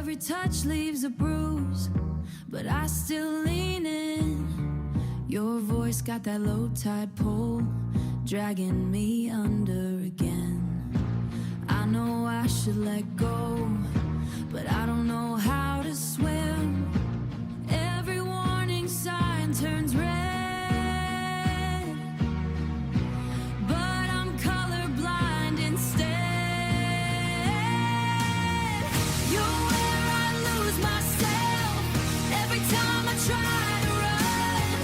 Every touch leaves a bruise, but I still lean in. Your voice got that low tide pull, dragging me under again. I know I should let go, but I don't know how to swim. Every warning sign turns red, but I'm colorblind instead. You're where I lose myself. Every time I try to run,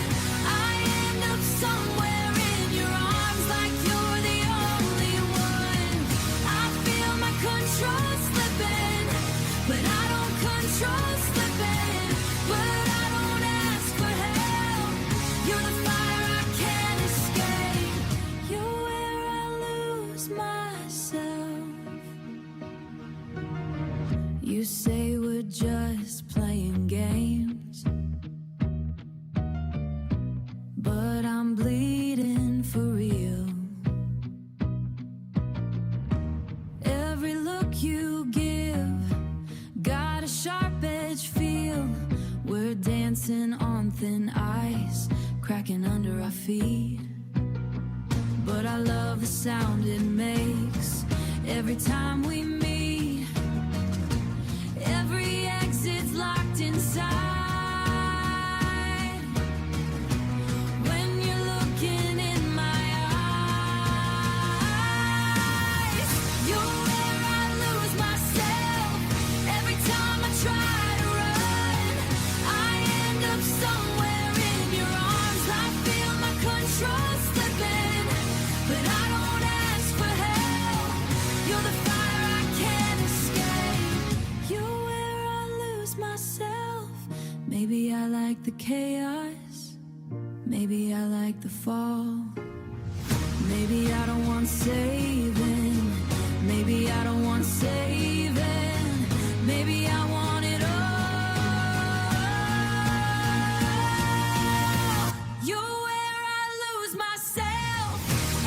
I end up somewhere in your arms, like you're the only one. I feel my control slipping, but I don't control slipping. But I don't ask for help. You're the fire I can't escape. You're where I lose myself. You say we're just playing games, but I'm bleeding for real. Every look you give got a sharp edge feel. We're dancing on thin ice, cracking under our feet. But I love the sound it makes every time we meet. Every exit's locked inside. When you're looking in my eyes, you're where I lose myself. Every time I try to run, I end up somewhere in your arms. I feel my control slipping, but I don't ask for help. You're the fire I can't escape. You're where I lose myself. Maybe I like the chaos, maybe I like the fall. Maybe I don't want saving, maybe I don't want saving. Maybe I want it all. You're where I lose myself.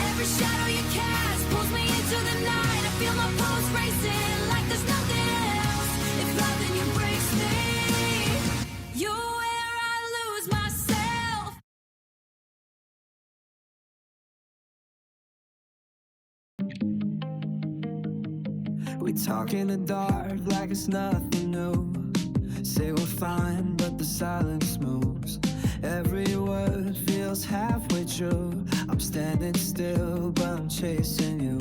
Every shadow you cast pulls me into the night. I feel my pulse racing like there's nothing else. If loving you breaks me, you're where I lose myself. We talk in the dark like it's nothing new. Say we're fine, but the silence moves. Every word feels halfway true. I'm standing still, but I'm chasing you.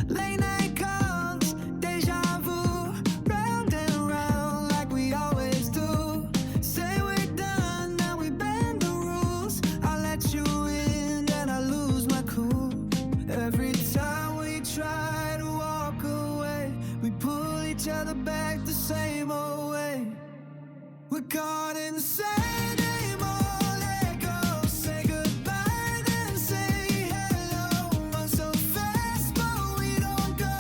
Late night calls, deja vu, round and round like we always do. Say we're done, now we bend the rules. I let you in and I lose my cool. Every time we try to walk away, we pull each other back the same old way. We're caught in the same old echo. Say goodbye, then say hello. Run so fast, but we don't go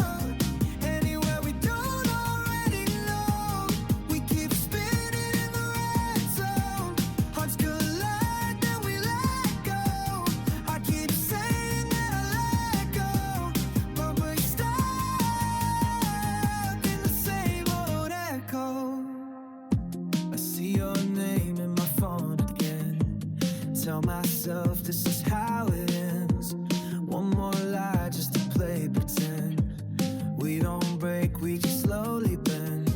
anywhere we don't already know. We keep spinning in the red zone. Hearts collide, then we let go. I keep saying that I let go, but we're stuck in the same old echo. I see your name in my phone again. Tell myself this is how it ends. One more lie just to play pretend. We don't break, we just slowly bend.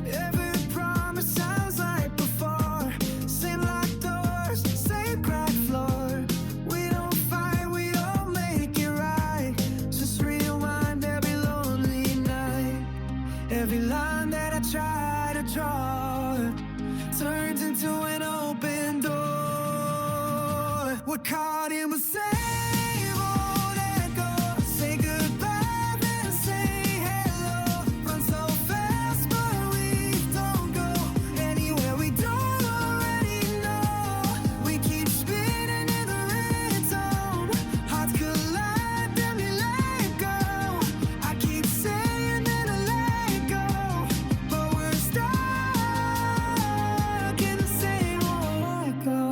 Every promise sounds like before. Same locked doors, same cracked floor. We don't fight, we don't make it right. Just rewind every lonely night. Every line that I try to draw turns into an open door. We're caught in the same old echo. Say goodbye, then say hello. Run so fast, but we don't go anywhere we don't already know. We keep spinning in the red zone. Hearts collide, then we let go. I keep saying that I let go, but we're stuck in the same old echo.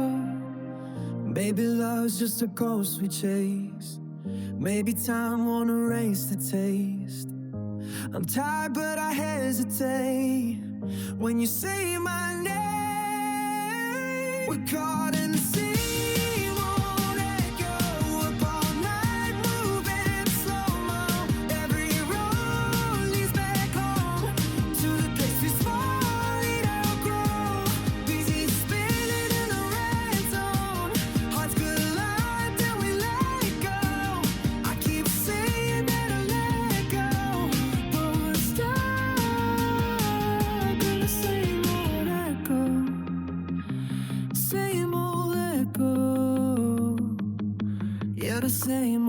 Maybe love's just a ghost we chase. Maybe time won't erase the taste I'm tired, but I hesitate when you say my name. We're caught in the same old echo, up all night, moving slow-mo. Every road leads back home to the place we slowly outgrow. Busy spinning in the red zone, hearts collide till we let go. I keep saying that I let go, but we're stuck in the same old echo. Same old echo. Yeah, the same